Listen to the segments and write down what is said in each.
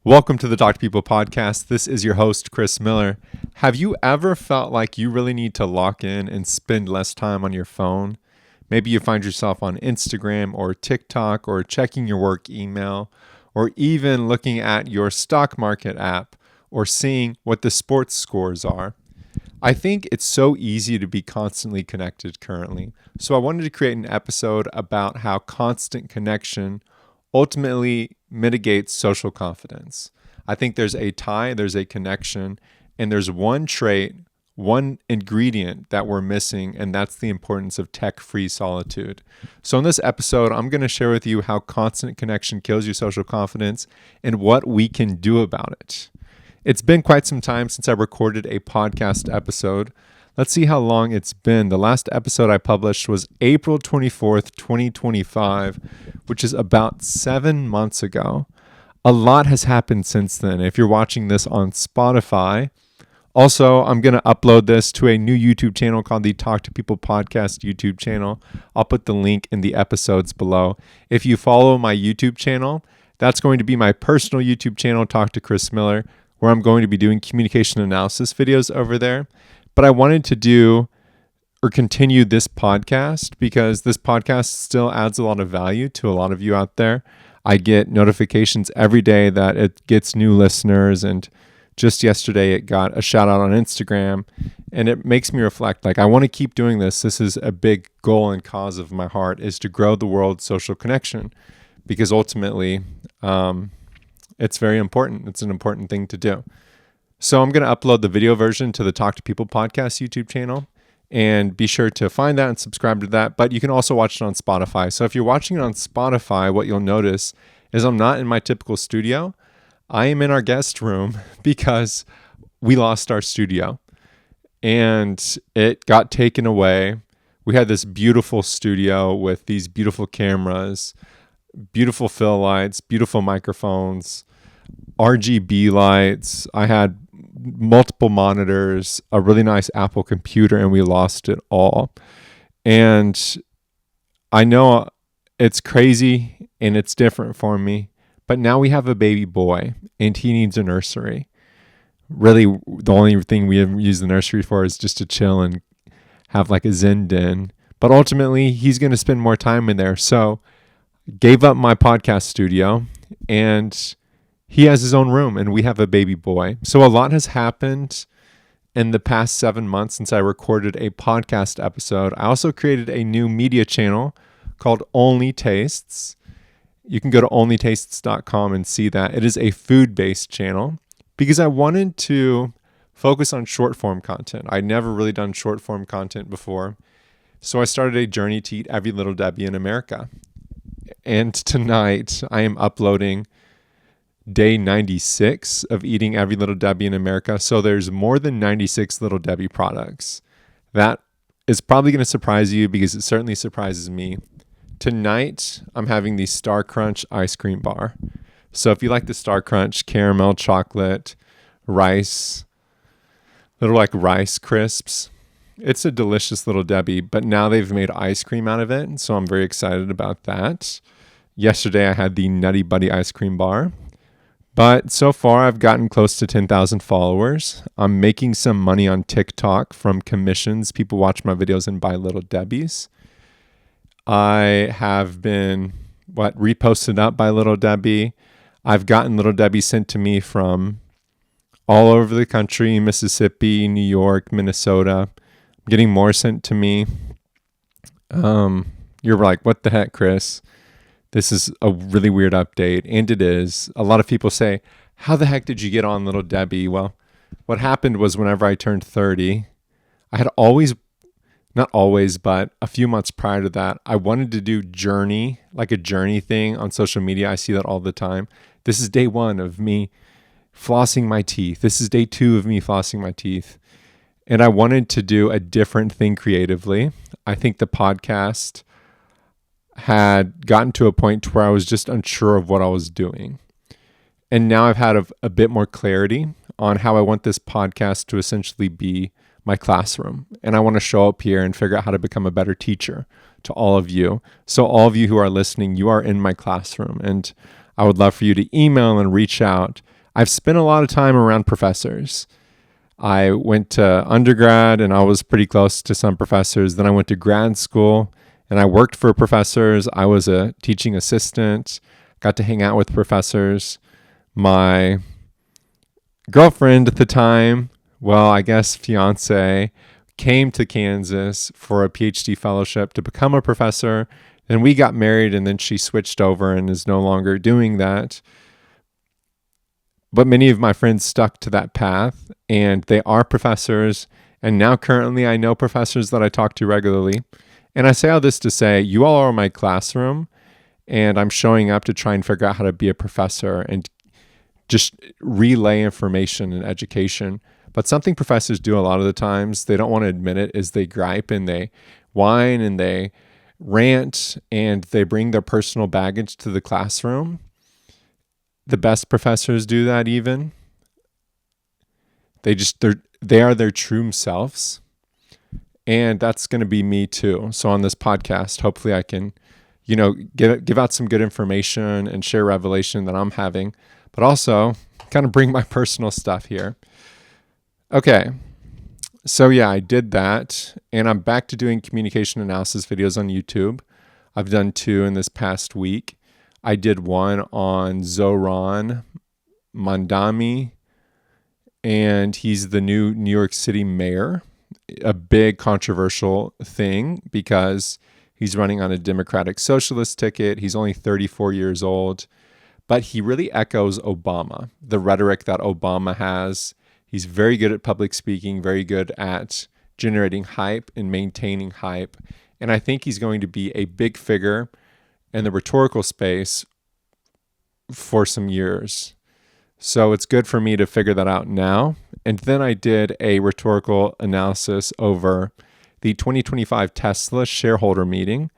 Welcome to the Talk to People podcast. This is your host, Chris Miller. Have you ever felt like you really need to lock in and spend less time on your phone? Maybe you find yourself on Instagram or TikTok or checking your work email or even looking at your stock market app or seeing what the sports scores are. I think it's so easy to be constantly connected currently. So I wanted to create an episode about how constant connection ultimately mitigates social confidence. I think there's a tie, there's a connection, and there's one trait, one ingredient that we're missing, and that's the importance of tech-free solitude. So in this episode, I'm going to share with you how constant connection kills your social confidence and what we can do about it. It's been quite some time since I recorded a podcast episode. Let's see how long it's been. The last episode I published was April 24th, 2025, which is about 7 months ago. A lot has happened since then. If you're watching this on Spotify, also, I'm going to upload this to a new YouTube channel called the Talk to People Podcast YouTube channel. I'll put the link in the episodes below. If you follow my YouTube channel, that's going to be my personal YouTube channel, Talk to Chris Miller, where I'm going to be doing communication analysis videos over there. But I wanted to do or continue this podcast because this podcast still adds a lot of value to a lot of you out there. I get notifications every day that it gets new listeners, and just yesterday it got a shout out on Instagram, and it makes me reflect, like, I want to keep doing this. This is a big goal and cause of my heart, is to grow the world's social connection, because ultimately it's very important. It's an important thing to do. So I'm going to upload the video version to the Talk to People podcast YouTube channel, and be sure to find that and subscribe to that. But you can also watch it on Spotify. So if you're watching it on Spotify, what you'll notice is I'm not in my typical studio. I am in our guest room because we lost our studio and it got taken away. We had this beautiful studio with these beautiful cameras, beautiful fill lights, beautiful microphones, RGB lights. I had multiple monitors, a really nice Apple computer, and we lost it all. And I know it's crazy and it's different for me, but now we have a baby boy and he needs a nursery. Really, the only thing we use the nursery for is just to chill and have like a Zen den. But ultimately, he's going to spend more time in there. So gave up my podcast studio, and he has his own room, and we have a baby boy. So a lot has happened in the past 7 months since I recorded a podcast episode. I also created a new media channel called Only Tastes. You can go to onlytastes.com and see that. It is a food-based channel because I wanted to focus on short-form content. I'd never really done short-form content before. So I started a journey to eat every Little Debbie in America. And tonight I am uploading day 96 of eating every Little Debbie in America. So there's more than 96 Little Debbie products. That is probably going to surprise you because it certainly surprises me. Tonight, I'm having the Star Crunch ice cream bar. So if you like the Star Crunch, caramel, chocolate, rice, little like rice crisps, it's a delicious Little Debbie, but now they've made ice cream out of it. So I'm very excited about that. Yesterday, I had the Nutty Buddy ice cream bar. But so far, I've gotten close to 10,000 followers. I'm making some money on TikTok from commissions. People watch my videos and buy Little Debbies. I have been, reposted up by Little Debbie. I've gotten Little Debbie sent to me from all over the country, Mississippi, New York, Minnesota. I'm getting more sent to me. You're like, what the heck, Chris? This is a really weird update, and it is. A lot of people say, how the heck did you get on Little Debbie? Well, what happened was whenever I turned 30, I had not always, but a few months prior to that, I wanted to do journey, like a journey thing on social media. I see that all the time. This is day 1 of me flossing my teeth. This is day 2 of me flossing my teeth. And I wanted to do a different thing creatively. I think the podcast had gotten to a point where I was just unsure of what I was doing. And now I've had a bit more clarity on how I want this podcast to essentially be my classroom. And I want to show up here and figure out how to become a better teacher to all of you. So all of you who are listening, you are in my classroom. And I would love for you to email and reach out. I've spent a lot of time around professors. I went to undergrad and I was pretty close to some professors. Then I went to grad school and I worked for professors. I was a teaching assistant, got to hang out with professors. My girlfriend at the time, well, I guess fiance, came to Kansas for a PhD fellowship to become a professor. Then we got married and then she switched over and is no longer doing that. But many of my friends stuck to that path and they are professors. And now currently I know professors that I talk to regularly. And I say all this to say, you all are in my classroom and I'm showing up to try and figure out how to be a professor and just relay information and education. But something professors do a lot of the times, they don't want to admit it, is they gripe and they whine and they rant and they bring their personal baggage to the classroom. The best professors do that even. They are their true selves. And that's going to be me too. So on this podcast, hopefully I can, give out some good information and share revelation that I'm having, but also kind of bring my personal stuff here. Okay. So yeah, I did that and I'm back to doing communication analysis videos on YouTube. I've done 2 in this past week. I did one on Zohran Mamdani, and he's the new New York City mayor. A big controversial thing because he's running on a Democratic Socialist ticket. He's only 34 years old, but he really echoes Obama, the rhetoric that Obama has. He's very good at public speaking, very good at generating hype and maintaining hype. And I think he's going to be a big figure in the rhetorical space for some years. So it's good for me to figure that out now. And then I did a rhetorical analysis over the 2025 Tesla shareholder meeting.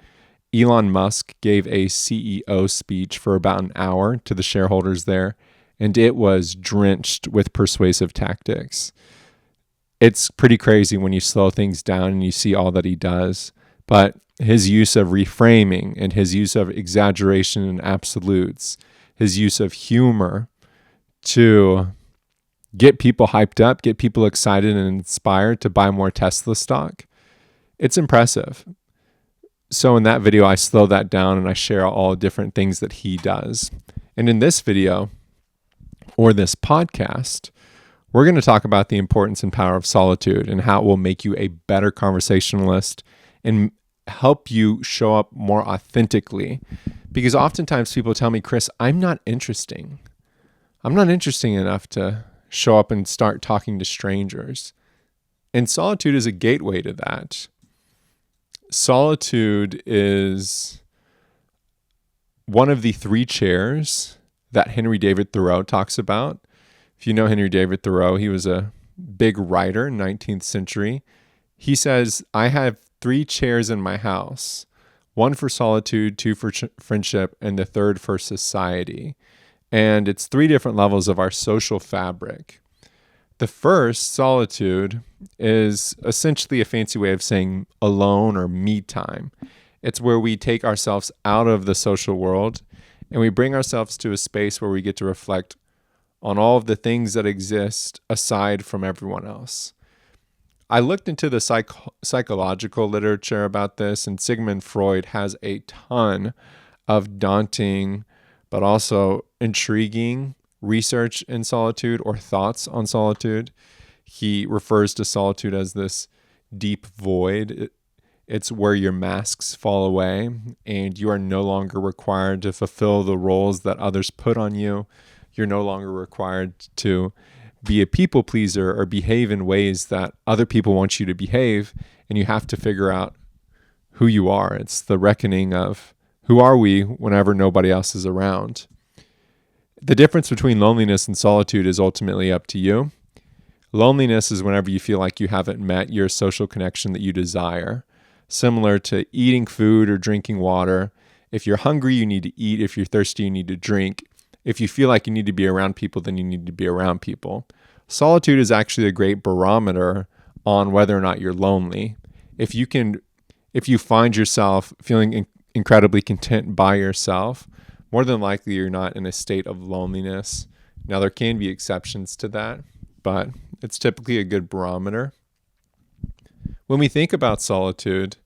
Elon Musk gave a CEO speech for about an hour to the shareholders there, and it was drenched with persuasive tactics. It's pretty crazy when you slow things down and you see all that he does. But his use of reframing and his use of exaggeration and absolutes, his use of humor to get people hyped up, get people excited and inspired to buy more Tesla stock, it's impressive. So in that video, I slow that down and I share all different things that he does. And in this video, or this podcast, we're going to talk about the importance and power of solitude and how it will make you a better conversationalist and help you show up more authentically. Because oftentimes people tell me, Chris, I'm not interesting. I'm not interesting enough to show up and start talking to strangers. And solitude is a gateway to that. Solitude is one of the 3 chairs that Henry David Thoreau talks about. If you know Henry David Thoreau, he was a big writer in the 19th century. He says, I have 3 chairs in my house, 1 for solitude, 2 for friendship, and the 3rd for society. And it's 3 different levels of our social fabric. The first, solitude, is essentially a fancy way of saying alone or me time. It's where we take ourselves out of the social world and we bring ourselves to a space where we get to reflect on all of the things that exist aside from everyone else. I looked into the psychological literature about this, and Sigmund Freud has a ton of daunting but also intriguing research in solitude or thoughts on solitude. He refers to solitude as this deep void. It's where your masks fall away and you are no longer required to fulfill the roles that others put on you. You're no longer required to be a people pleaser or behave in ways that other people want you to behave, and you have to figure out who you are. It's the reckoning of who are we whenever nobody else is around. The difference between loneliness and solitude is ultimately up to you. Loneliness is whenever you feel like you haven't met your social connection that you desire, similar to eating food or drinking water. If you're hungry, you need to eat. If you're thirsty, you need to drink. If you feel like you need to be around people, then you need to be around people. Solitude is actually a great barometer on whether or not you're lonely. If you find yourself feeling incredibly content by yourself, more than likely you're not in a state of loneliness. Now, there can be exceptions to that, but it's typically a good barometer. When we think about solitude,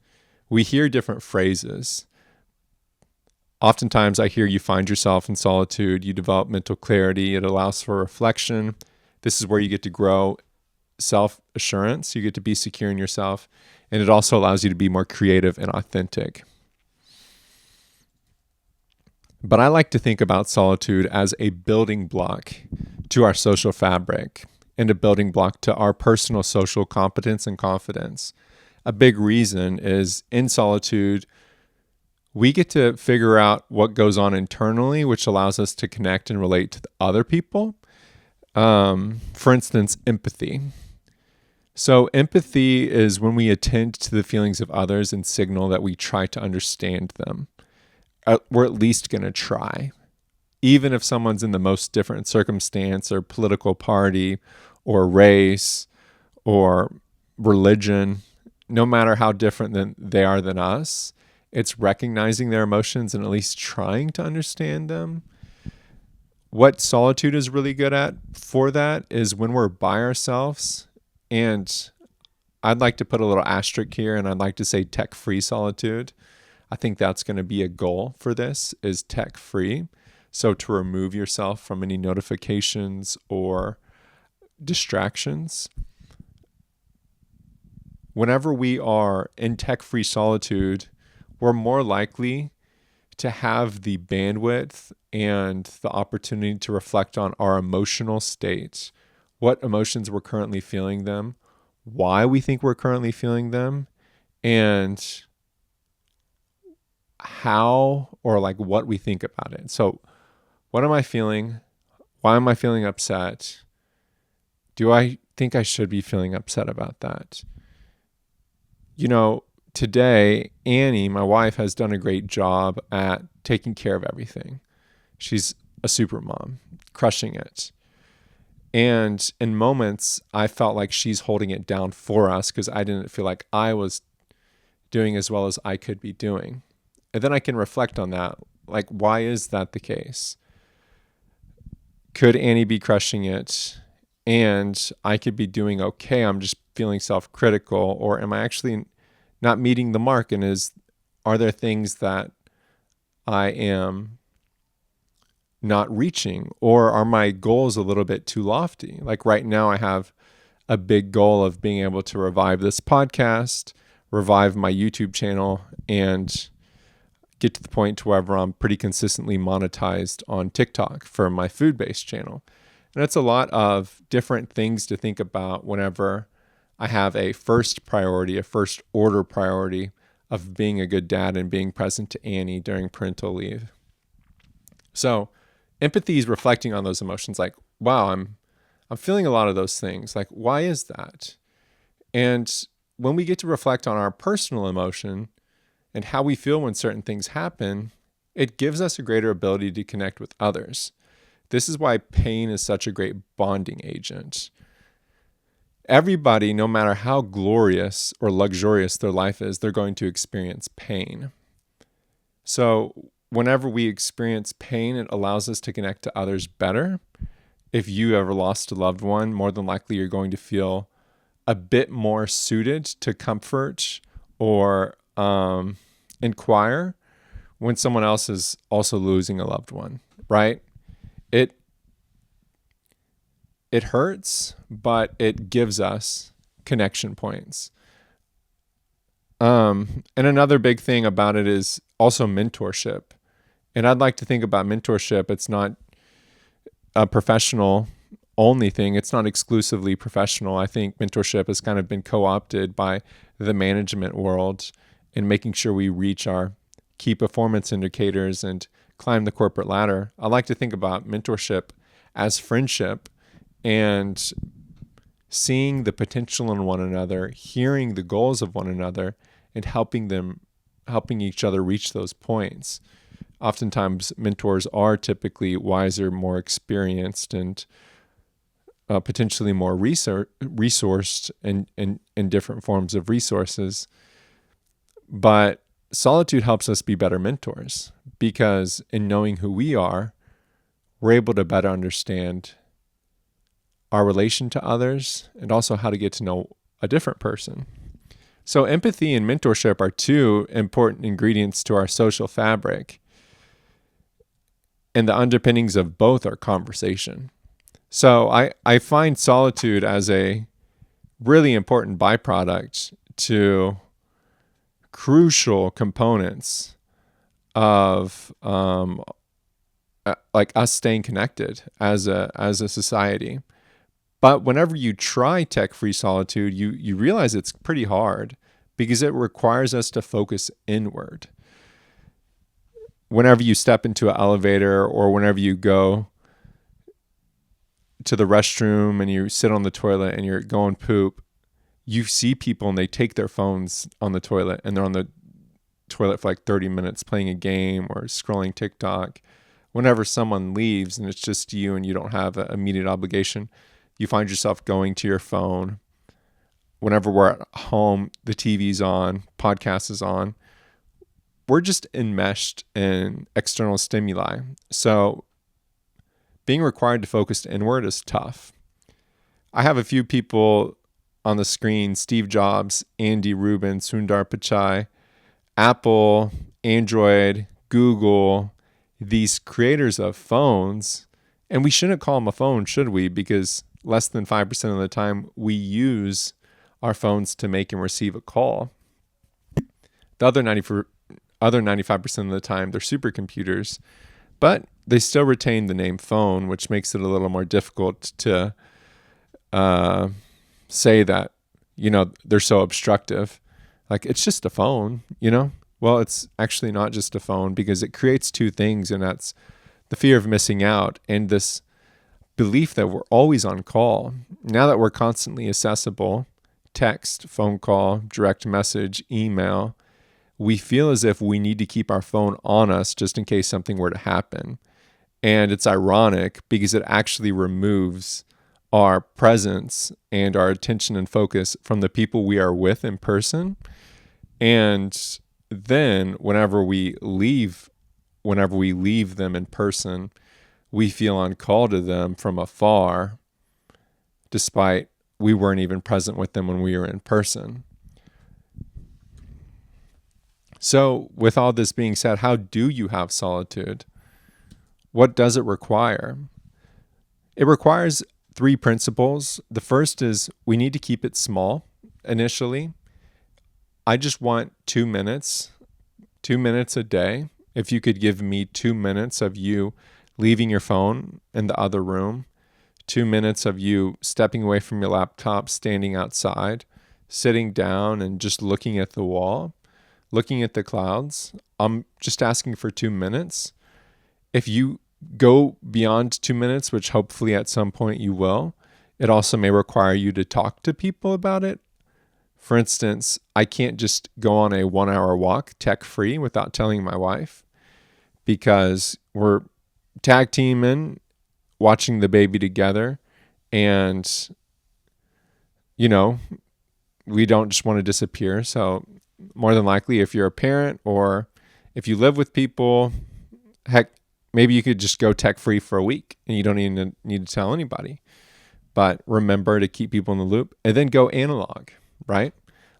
we hear different phrases. Oftentimes I hear you find yourself in solitude, you develop mental clarity, it allows for reflection. This is where you get to grow self-assurance, you get to be secure in yourself, and it also allows you to be more creative and authentic. But I like to think about solitude as a building block to our social fabric and a building block to our personal social competence and confidence. A big reason is in solitude, we get to figure out what goes on internally, which allows us to connect and relate to other people. For instance, empathy. So empathy is when we attend to the feelings of others and signal that we try to understand them. We're at least going to try. Even if someone's in the most different circumstance or political party or race or religion, no matter how different they are than us, it's recognizing their emotions and at least trying to understand them. What solitude is really good at for that is when we're by ourselves, and I'd like to put a little asterisk here, and I'd like to say tech-free solitude. I think that's going to be a goal for this, is tech-free. So to remove yourself from any notifications or distractions. Whenever we are in tech-free solitude, we're more likely to have the bandwidth and the opportunity to reflect on our emotional state, what emotions we're currently feeling them, why we think we're currently feeling them, and how or like what we think about it. So what am I feeling? Why am I feeling upset? Do I think I should be feeling upset about that? You know, today, Annie, my wife, has done a great job at taking care of everything. She's a super mom, crushing it. And in moments, I felt like she's holding it down for us because I didn't feel like I was doing as well as I could be doing. And then I can reflect on that. Like, why is that the case? Could Annie be crushing it and I could be doing okay? I'm just feeling self-critical, or am I actually not meeting the mark? And are there things that I am not reaching, or are my goals a little bit too lofty? Like right now I have a big goal of being able to revive this podcast, revive my YouTube channel, and get to the point to wherever I'm pretty consistently monetized on TikTok for my food-based channel. And it's a lot of different things to think about whenever I have a first priority, a first order priority of being a good dad and being present to Annie during parental leave. So empathy is reflecting on those emotions like, wow, I'm feeling a lot of those things. Like, why is that? And when we get to reflect on our personal emotion and how we feel when certain things happen, it gives us a greater ability to connect with others. This is why pain is such a great bonding agent. Everybody, no matter how glorious or luxurious their life is, they're going to experience pain. So whenever we experience pain, it allows us to connect to others better. If you ever lost a loved one, more than likely you're going to feel a bit more suited to comfort or inquire when someone else is also losing a loved one, right? It hurts, but it gives us connection points. And another big thing about it is also mentorship. And I'd like to think about mentorship. It's not a professional only thing. It's not exclusively professional. I think mentorship has kind of been co-opted by the management world in making sure we reach our key performance indicators and climb the corporate ladder. I like to think about mentorship as friendship and seeing the potential in one another, hearing the goals of one another, and helping each other reach those points. Oftentimes, mentors are typically wiser, more experienced, and potentially more resourced in different forms of resources. But solitude helps us be better mentors because in knowing who we are, we're able to better understand our relation to others and also how to get to know a different person. So empathy and mentorship are two important ingredients to our social fabric. And the underpinnings of both are conversation. So I find solitude as a really important byproduct to crucial components of like us staying connected as a society. But whenever you try tech-free solitude, you realize it's pretty hard because it requires us to focus inward. Whenever you step into an elevator or whenever you go to the restroom and you sit on the toilet and you're going poop, you see people and they take their phones on the toilet and they're on the toilet for like 30 minutes playing a game or scrolling TikTok. Whenever someone leaves and it's just you and you don't have an immediate obligation, you find yourself going to your phone. Whenever we're at home, the TV's on, podcast is on. We're just enmeshed in external stimuli. So being required to focus inward is tough. I have a few people on the screen: Steve Jobs, Andy Rubin, Sundar Pichai, Apple, Android, Google, these creators of phones. And we shouldn't call them a phone, should we? Because less than 5% of the time we use our phones to make and receive a call. The other 95% of the time, they're supercomputers, but they still retain the name phone, which makes it a little more difficult to say that, they're so obstructive. Like, it's just a phone, Well, it's actually not just a phone because it creates two things, and that's the fear of missing out and this belief that we're always on call. Now that we're constantly accessible, text, phone call, direct message, email, we feel as if we need to keep our phone on us just in case something were to happen. And it's ironic because it actually removes our presence and our attention and focus from the people we are with in person. And then whenever we leave them in person, we feel on call to them from afar, despite we weren't even present with them when we were in person. So with all this being said, how do you have solitude? What does it require? It requires 3 principles. The first is we need to keep it small initially. I just want 2 minutes a day. If you could give me 2 minutes of you leaving your phone in the other room, 2 minutes of you stepping away from your laptop, standing outside, sitting down and just looking at the wall, looking at the clouds. I'm just asking for 2 minutes. If you go beyond 2 minutes, which hopefully at some point you will, it also may require you to talk to people about it. For instance, I can't just go on a 1-hour walk tech-free without telling my wife because we're tag teaming, watching the baby together, and, we don't just want to disappear. So more than likely, if you're a parent or if you live with people, heck, maybe you could just go tech-free for a week and you don't even need to tell anybody. But remember to keep people in the loop and then go analog, right?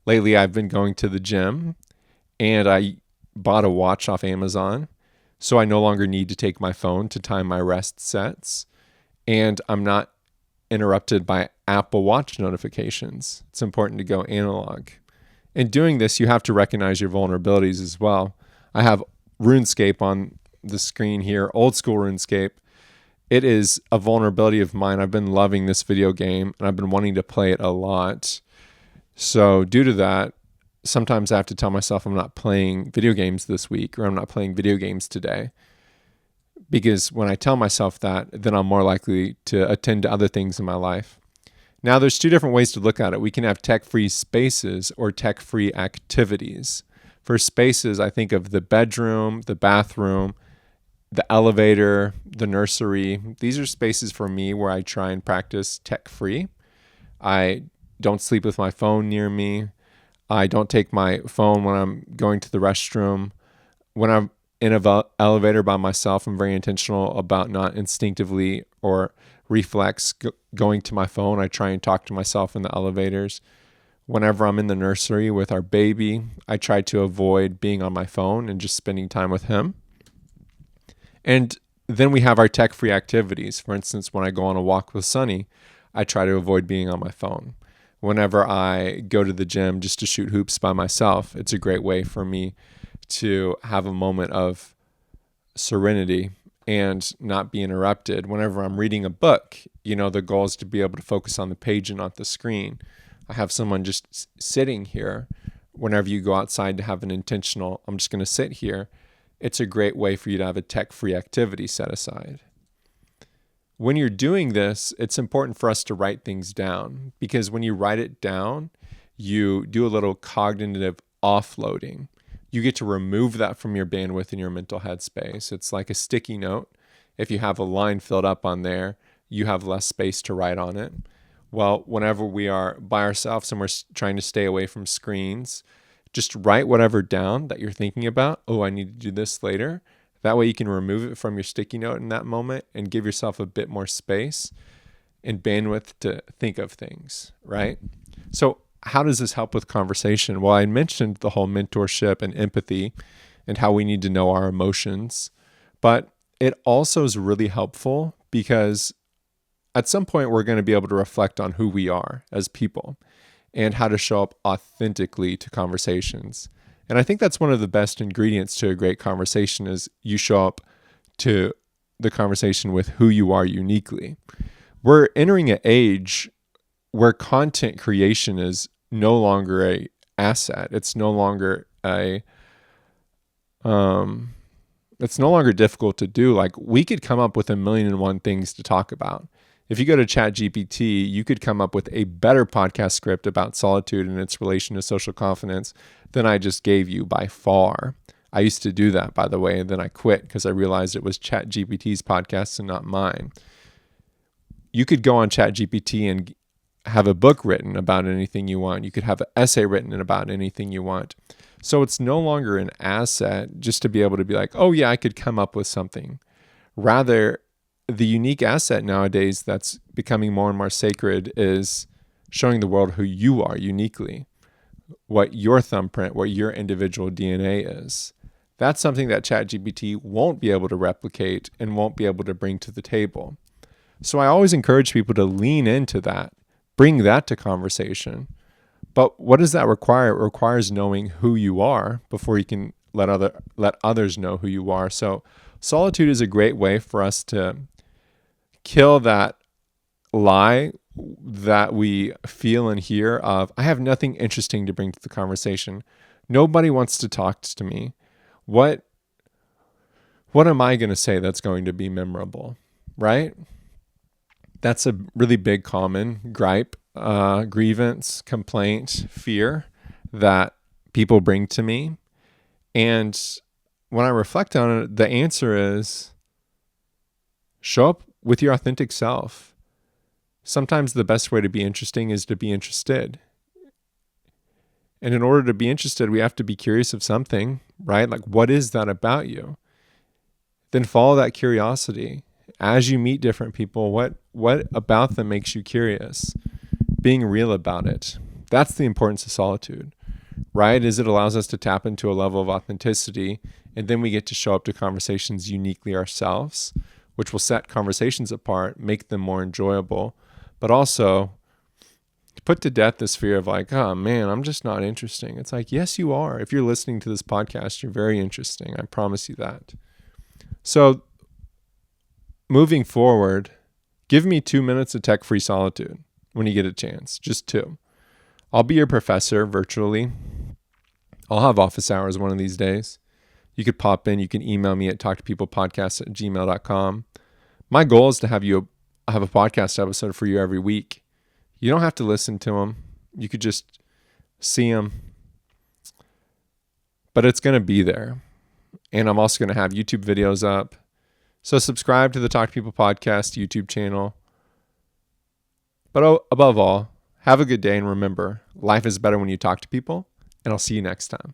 Lately, I've been going to the gym and I bought a watch off Amazon. So I no longer need to take my phone to time my rest sets. And I'm not interrupted by Apple Watch notifications. It's important to go analog. In doing this, you have to recognize your vulnerabilities as well. I have RuneScape on the screen here, old school RuneScape. It is a vulnerability of mine. I've been loving this video game and I've been wanting to play it a lot. So due to that, sometimes I have to tell myself I'm not playing video games this week or I'm not playing video games today. Because when I tell myself that, then I'm more likely to attend to other things in my life. Now, there's 2 different ways to look at it. We can have tech-free spaces or tech-free activities. For spaces, I think of the bedroom, the bathroom, the elevator, the nursery. These are spaces for me where I try and practice tech-free. I don't sleep with my phone near me. I don't take my phone when I'm going to the restroom. When I'm in an elevator by myself, I'm very intentional about not instinctively or reflex going to my phone. I try and talk to myself in the elevators. Whenever I'm in the nursery with our baby, I try to avoid being on my phone and just spending time with him. And then we have our tech-free activities. For instance, when I go on a walk with Sunny, I try to avoid being on my phone. Whenever I go to the gym just to shoot hoops by myself, it's a great way for me to have a moment of serenity and not be interrupted. Whenever I'm reading a book, the goal is to be able to focus on the page and not the screen. I have someone just sitting here. Whenever you go outside to have an intentional, I'm just going to sit here, it's a great way for you to have a tech-free activity set aside. When you're doing this, it's important for us to write things down, because when you write it down, you do a little cognitive offloading. You get to remove that from your bandwidth in your mental headspace. It's like a sticky note. If you have a line filled up on there, you have less space to write on it. Well, whenever we are by ourselves and we're trying to stay away from screens, just write whatever down that you're thinking about. Oh, I need to do this later. That way you can remove it from your sticky note in that moment and give yourself a bit more space and bandwidth to think of things, right? So how does this help with conversation? Well, I mentioned the whole mentorship and empathy and how we need to know our emotions, but it also is really helpful because at some point we're going to be able to reflect on who we are as people and how to show up authentically to conversations. And I think that's one of the best ingredients to a great conversation is you show up to the conversation with who you are uniquely. We're entering an age where content creation is no longer an asset. It's no longer it's no longer difficult to do. Like, we could come up with 1,000,001 things to talk about. If you go to ChatGPT, you could come up with a better podcast script about solitude and its relation to social confidence than I just gave you by far. I used to do that, by the way, and then I quit because I realized it was ChatGPT's podcast and not mine. You could go on ChatGPT and have a book written about anything you want. You could have an essay written about anything you want. So it's no longer an asset just to be able to be like, oh yeah, I could come up with something. Rather, the unique asset nowadays that's becoming more and more sacred is showing the world who you are uniquely, what your thumbprint, what your individual DNA is. That's something that ChatGPT won't be able to replicate and won't be able to bring to the table. So I always encourage people to lean into that, bring that to conversation. But what does that require? It requires knowing who you are before you can let others know who you are. So solitude is a great way for us to kill that lie that we feel and hear of, I have nothing interesting to bring to the conversation. Nobody wants to talk to me. What am I going to say that's going to be memorable, right? That's a really big common gripe, grievance, complaint, fear that people bring to me. And when I reflect on it, the answer is show up with your authentic self. Sometimes the best way to be interesting is to be interested. And in order to be interested, we have to be curious of something, right? Like, what is that about you? Then follow that curiosity. As you meet different people, what about them makes you curious? Being real about it. That's the importance of solitude, right? Is it allows us to tap into a level of authenticity, and then we get to show up to conversations uniquely ourselves, which will set conversations apart, make them more enjoyable, but also put to death this fear of like, oh man, I'm just not interesting. It's like, yes, you are. If you're listening to this podcast, you're very interesting. I promise you that. So moving forward, give me 2 minutes of tech-free solitude when you get a chance, just 2. I'll be your professor virtually. I'll have office hours one of these days. You could pop in. You can email me at talktopeoplepodcast@gmail.com. My goal is to have a podcast episode for you every week. You don't have to listen to them. You could just see them. But it's going to be there. And I'm also going to have YouTube videos up. So subscribe to the Talk to People Podcast YouTube channel. But above all, have a good day. And remember, life is better when you talk to people, and I'll see you next time.